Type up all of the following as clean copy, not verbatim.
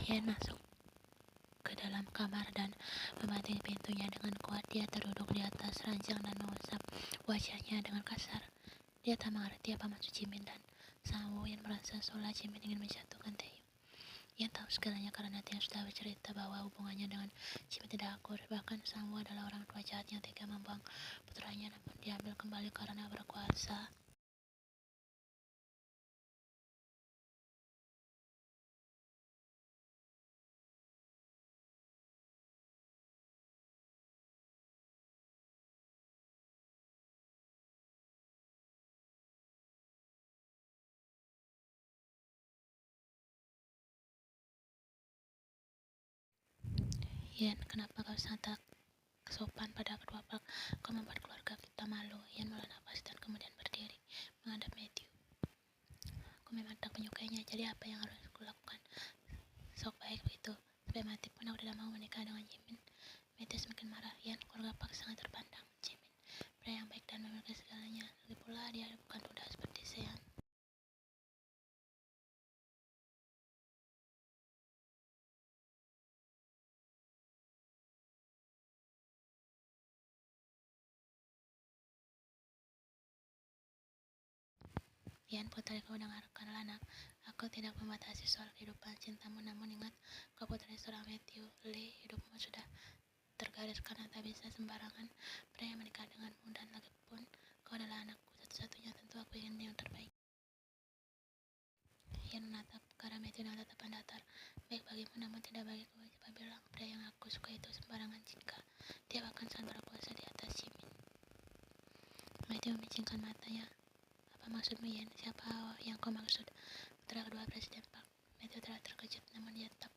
Ian masuk ke dalam kamar dan membanting pintunya dengan kuat. Dia terduduk di atas ranjang dan mengusap wajahnya dengan kasar. Dia tak mengerti apa maksud Jimin dan Sang Woo yang merasa seolah Jimin ingin menjatuhkan Taehyung. Ian tahu segalanya karena Taehyung sudah bercerita bahwa hubungannya dengan Jimin tidak akur. Bahkan Sang Woo adalah orang tua jahat yang tega membuang putranya namun diambil kembali karena berkuasa. Ian, kenapa kau sangat tak sopan pada kedua pihak? Kau membuat keluarga kita malu. Ian menghela nafas dan kemudian berdiri menghadap Matthew. Aku memang tak menyukainya, jadi apa yang harus kulakukan? Sok baik begitu. Sampai mati pun aku tidak mau menikah dengan Jimin. Matthew semakin marah. Ian, keluarga Park sangat terpandang. Jimin, pria yang baik dan memiliki segalanya. Lagi pula dia bukan muda seperti Sean. Ian, putriku, dengarkanlah nak. Aku tidak membatasi soal kehidupan cintamu, namun ingat, kau putri seorang Matthew Lee. Hidupmu sudah tergaris karena tak bisa sembarangan pria yang menikah denganmu, dan lagi pun kau adalah anakku satu-satunya. Tentu aku ingin yang terbaik. Ian menatap ke arah Matthew dengan tatapan datar. Baik bagimu, namun tidak bagiku. Coba bilang pria yang aku suka itu sembarangan jika dia bahkan sangat berkuasa di atas Jimin. Matthew memicingkan matanya. Apa maksudmu, Ian? Siapa yang kau maksud? Putra kedua Presiden Park. Matthew terlihat terkejut, namun dia tetap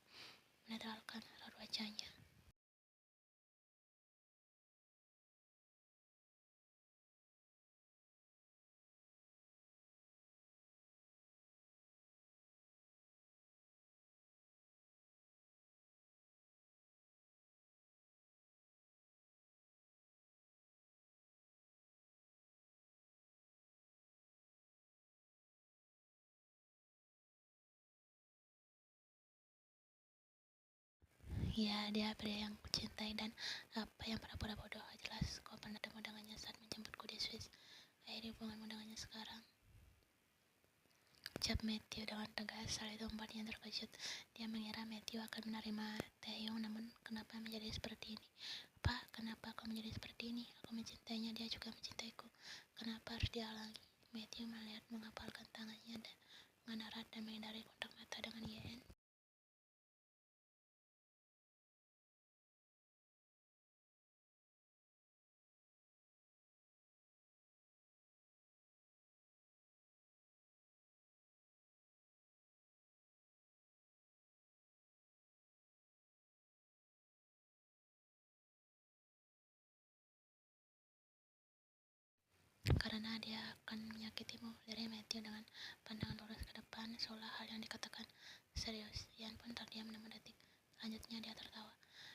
menetralkan raut wajahnya. Ya, dia pria yang kucintai dan apa yang pura-pura bodoh. Jelas kau pernah temu dengannya saat menjemputku di Swiss. Akhiri hubunganmu dengannya sekarang. Ucap Matthew dengan tegas. Hal itu membuatnya terkejut. Dia mengira Matthew akan menerima Taehyung, namun kenapa menjadi seperti ini? Pak, kenapa kau menjadi seperti ini? Aku mencintainya, dia juga mencintaiku. Kenapa harus dihalangi? Matthew melihat mengapalkan tangannya dengan erat dan menghindari kontak mata dengan Yen. Karena dia akan menyakitimu, dari Matthew dengan pandangan lurus ke depan, seolah hal yang dikatakan serius. Ian pun terdiam 6 detik. Selanjutnya dia tertawa.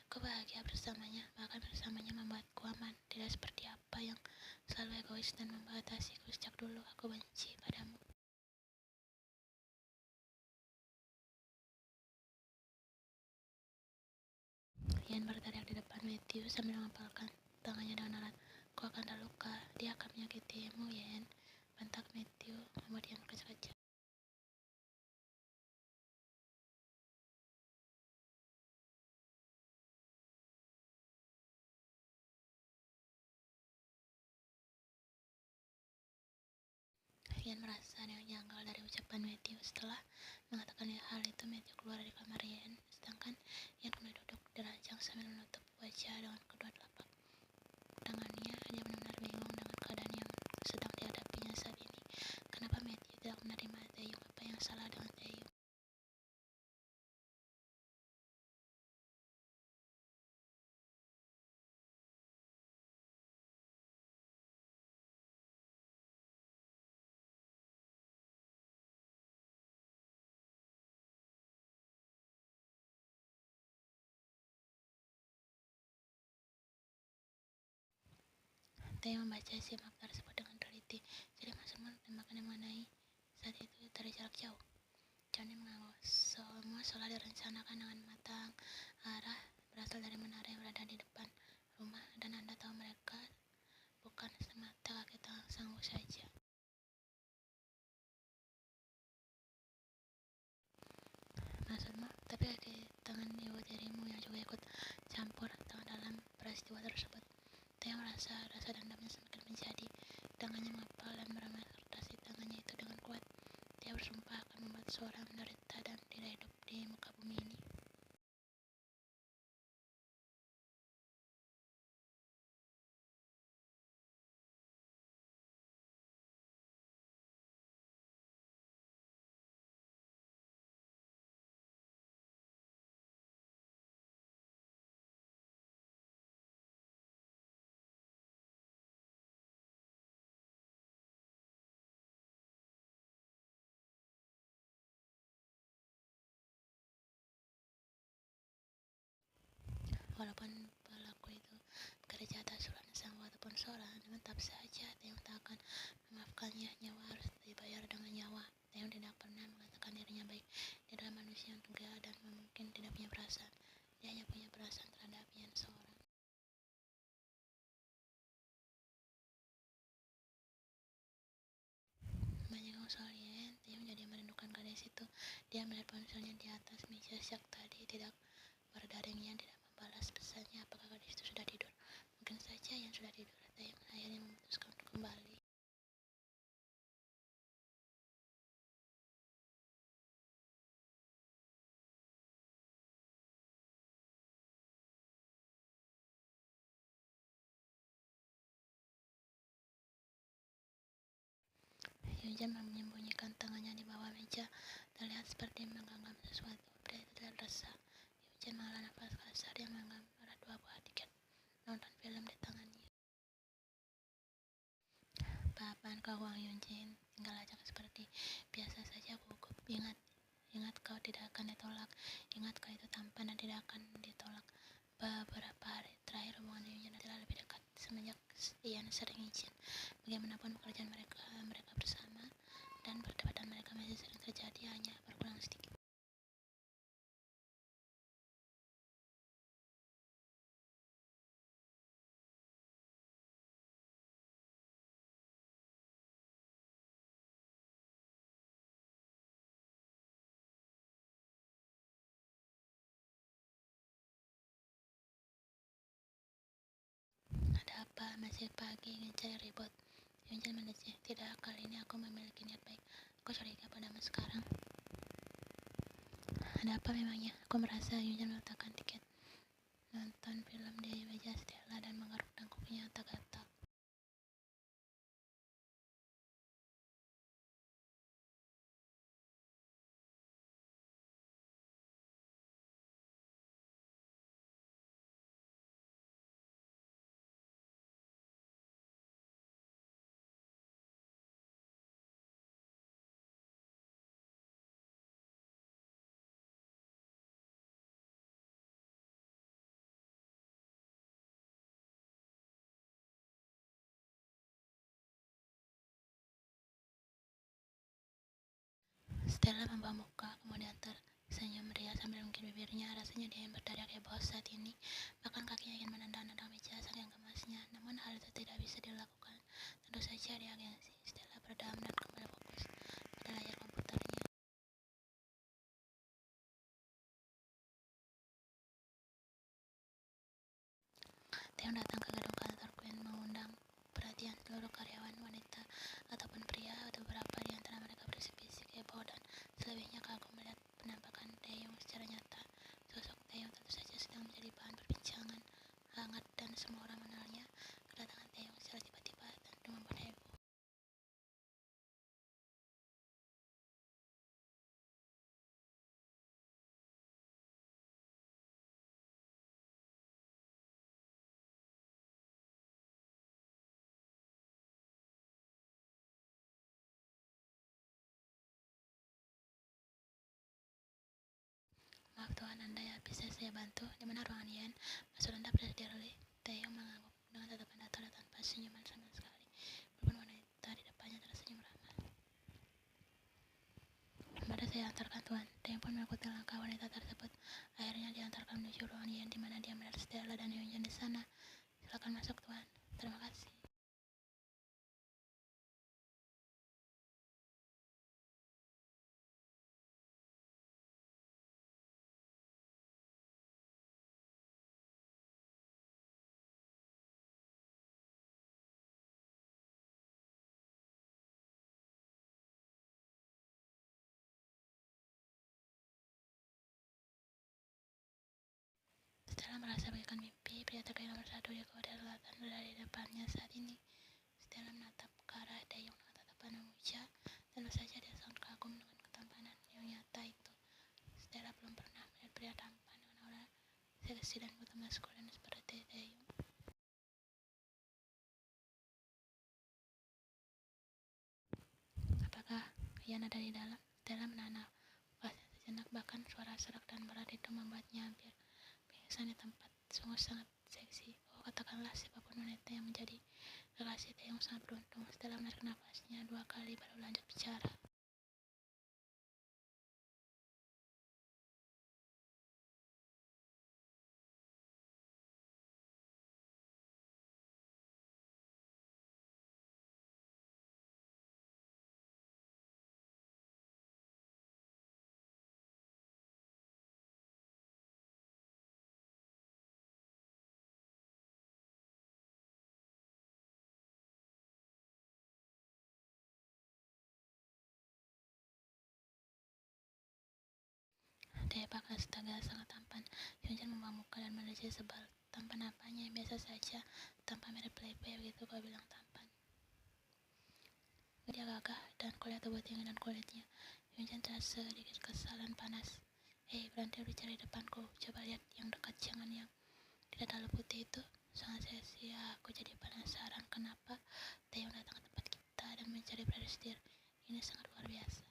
Aku bahagia bersamanya, bahkan bersamanya membuatku aman. Tidak seperti apa yang selalu egois dan membatasiku sejak dulu. Aku benci padamu. Ian berteriak di depan Matthew sambil mengepalkan tangannya dengan erat. Kau akan terluka, dia akan menyakitimu, Ian. Bentak Matthew membuat Ian terkejut. Ian merasa ada yang janggal dari ucapan Matthew. Setelah mengatakan hal itu, Matthew keluar dari kamar Ian, sedangkan Ian kembali duduk di ranjang sambil menutup wajah dengan kedua telapak tangannya. Dia benar-benar bingung dengan keadaan yang sedang dihadapinya saat ini. Kenapa Matthew tidak menerima Taehyung? Apa yang salah dengan Taehyung? Taehyung membaca simak tersebut dengan teliti. Jadi maksudmu tembakan yang mengenai saat itu dari jarak jauh? Johnny mengangguk. Semua seolah direncanakan dengan matang. Arah berasal dari menara yang berada di depan rumah, dan Anda tahu mereka bukan semata kaki tangan sanggup saja. Maksudmu? Tapi kaki tangan ibu tirimu yang juga ikut campur tangan dalam peristiwa tersebut. Theo merasa rasa dendamnya semakin menjadi. Tangannya mengepal dan merampas tangannya itu dengan kuat. Dia bersumpah akan membuat seorang menderita dan tidak hidup di muka bumi ini. Walaupun pelaku itu bekerja atas suruhan sang ataupun seorang, namun tetap saja Theo tak akan memaafkannya. Nyawa harus dibayar dengan nyawa. Theo tidak pernah mengatakan dirinya baik. Dia adalah manusia yang tegak dan mungkin tidak punya perasaan. Dia hanya punya perasaan terhadap Yan seorang. Menyinggung soal Yan, Theo menjadi merindukan gadis itu. Dia melihat ponselnya di atas meja sejak tadi, tidak berdaringnya, tidak membalas pesannya. Apakah gadis itu sudah tidur? Mungkin saja Yan sudah tidur. Theo akhirnya memutuskan untuk kembali. Yunjan menyembunyikan tangannya di bawah meja, terlihat seperti menggenggam sesuatu. Pria itu tidak resah. Yunjan menghela nafas kasar. Dia menganggap ada 2 buah tiket nonton film di tangannya. Papan kau uang Yunjin, tinggal ajak seperti biasa saja gugup. Ingat kau tidak akan ditolak. Ingat kau itu tampan dan tidak akan ditolak. Beberapa hari terakhir hubungan Yunjan adalah lebih dekat semenjak Ian sering izin. Bagaimanapun pekerjaan mereka bersama dan perdebatan mereka masih sering terjadi, hanya berkurang sedikit. Ada apa? Masih pagi, ingin cari ribut? Yunjan mendecih. Tidak, kali ini aku memiliki niat baik. Aku curiga padamu sekarang. Ada apa memangnya? Aku merasa Yunjan meletakkan tiket nonton film di meja Stella dan mengaruk tangkuknya gatal-gatal. Stella membuka muka, kemudian tersenyum ria sambil mengungkit bibirnya. Rasanya dia yang berteriak heboh saat ini. Bahkan kakinya ingin menendang-nendang meja saking gemasnya. Namun hal itu tidak bisa dilakukan. Tentu saja dia gengsi. Stella berdam dan kembali fokus pada layar komputernya. Theo datang ke gedung kantor Queen mengundang perhatian seluruh karyawan, wanita ataupun pria. Beberapa di antara mereka berisik-bisik heboh dan selebihnya kagum melihat penampakan Taeyong secara nyata. Sosok Taeyong tentu saja sedang menjadi bahan perbincangan hangat dan semua orang mengenalnya. Kedatangan Taeyong secara tiba-tiba tentu membuat heboh. Maaf Tuhan, Anda ya, bisa saya bantu? Di mana ruangan Yan? Maksud Anda berdiri? Taeyong mengangguk dengan tatapan datar tanpa senyuman sama sekali. Walaupun wanita di depannya tersenyum ramah. Mari saya antarkan Tuhan. Taeyong pun mengikuti di sana. Silakan masuk, Tuan. Terima kasih. Stella merasa bagaikan mimpi. Pria terkaya nomor 1 di Korea Selatan berada di depannya saat ini. Stella menatap ke arah Taeyong dengan tatapan memuja. Tentu saja dia sangat kagum dengan ketampanan yang nyata itu. Stella belum pernah melihat pria tampan dengan aura seksi dan butuh maskulin seperti Taeyong. Apakah Ian ada di dalam? Stella menahan nafasnya sejenak, bahkan suara serak dan berat itu membuatnya hampir pingsan di tempat. Sungguh sangat seksi. Oh, katakanlah siapapun wanita yang menjadi kekasih Taeyong sangat beruntung. Stella menarik nafasnya 2 kali baru lanjut bicara. Dia pakai astaga sangat tampan. Yunjan membuka muka dan menuju sebal. Tampan apanya? Biasa saja. Tampan mirip playboy begitu kau bilang tampan. Dia gagah dan kulihat tubuh tinggi dan kulitnya. Yunjan terasa sedikit kesal dan panas. Hei, berhenti bicara di depanku. Coba lihat yang dekat, jangan yang tidak terlalu putih itu. Sangat seksi. Aku jadi penasaran kenapa Taeyong datang ke tempat kita dan mencari Prestir. Ini sangat luar biasa.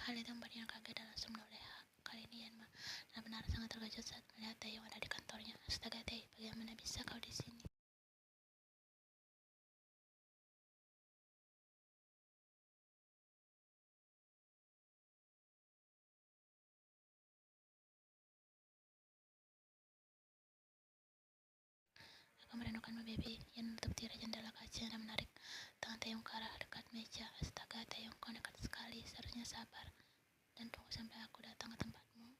Hal itu membuatnya kaget dan langsung menoleh. Kali ini Yanma benar-benar sangat terkejut saat melihat Taeyong ada di kantornya. Astaga Tae, bagaimana bisa kau di sini? Aku merindukanmu, baby. Yan menutup tirai jendela kaca dan menarik tangan Taeyong ke arah dekat meja. Astaga Taeyong, kau nekat sekali. Seharusnya sabar dan tunggu sampai aku datang ke tempatmu.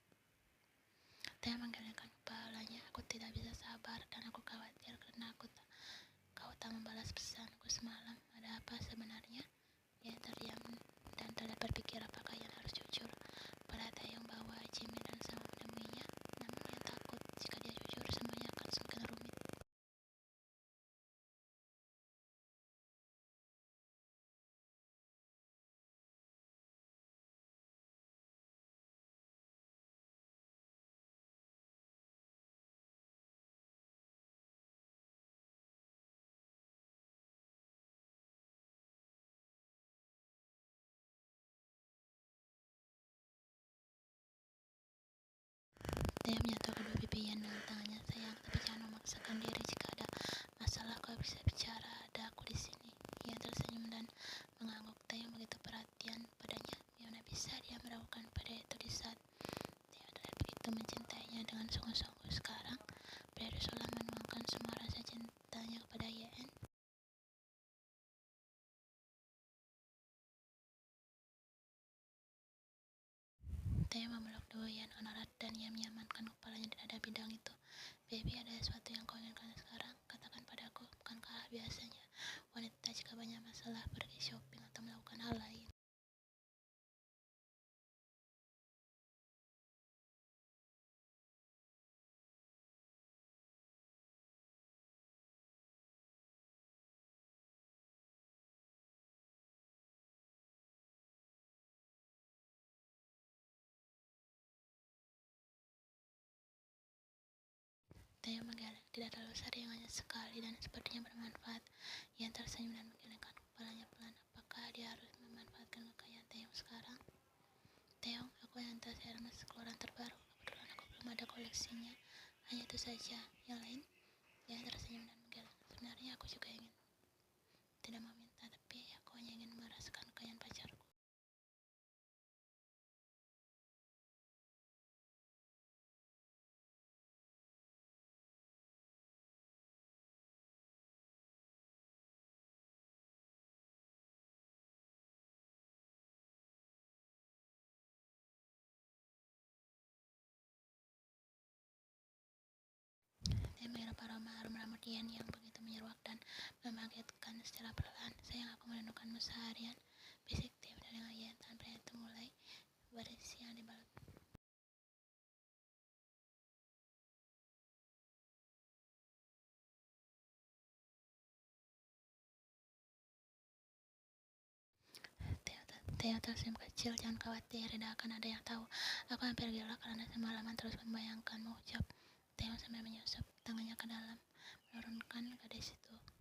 Taeyong menggelengkan kepalanya. Aku tidak bisa sabar dan aku khawatir karena kau tak membalas pesanku semalam. Ada apa sebenarnya? Yan terdiam dan terlihat berpikir apakah Yan harus jujur pada Taeyong bahwa Jimmy dan sama menemuinya. Namun Yan takut jika dia jujur semuanya akan semakin rumit. Dia menyentuh kedua pipi Yan dengan tangannya. Sayang, tapi jangan memaksakan diri. Jika ada masalah, kau bisa bicara. Ada aku di sini. Yan tersenyum dan mengangguk. Taeyong begitu perhatian padanya. Bagaimana bisa dia meragukan pada itu di saat dia terlihat begitu mencintainya dengan sungguh-sungguh. Sekarang, pria itu seolah menuangkan semua rasa cintanya kepada Yan. Taeyong memeluk dua Yan dengan erat dan Yan menyamankan kepalanya di dada bidang itu. Baby, ada sesuatu yang kau inginkan sekarang? Katakan padaku. Bukankah biasanya wanita jika banyak masalah pergi shopping atau melakukan hal lain? Taeyong menggeleng. tidak terlalu sering, hanya sekali, dan sepertinya bermanfaat. Ian tersenyum dan menggelengkan kepalanya pelan. Apakah dia harus memanfaatkan kekayaan Taeyong sekarang? Taeyong, aku yang tas Hermes keluaran terbaru. Kebetulan aku belum ada koleksinya. Hanya itu saja. Yang lain? Ian tersenyum dan menggeleng. Sebenarnya aku juga ingin tidak meminta, tapi aku hanya ingin merasakan kekayaan pacarku. Dia menghirup aroma harum rambut Ian yang begitu menyeruak dan membangkitkan secara perlahan. Sayang, aku merindukanmu seharian. Bisik tiap telinga Ian tanpa itu mulai bersiang dibalut. Theo tersenyum kecil, jangan khawatir, tidak akan ada yang tahu. Aku hampir gila karena semalaman terus membayangkanmu, ucap Theo sambil menyusup tangannya ke dalam, menurunkan gadis itu.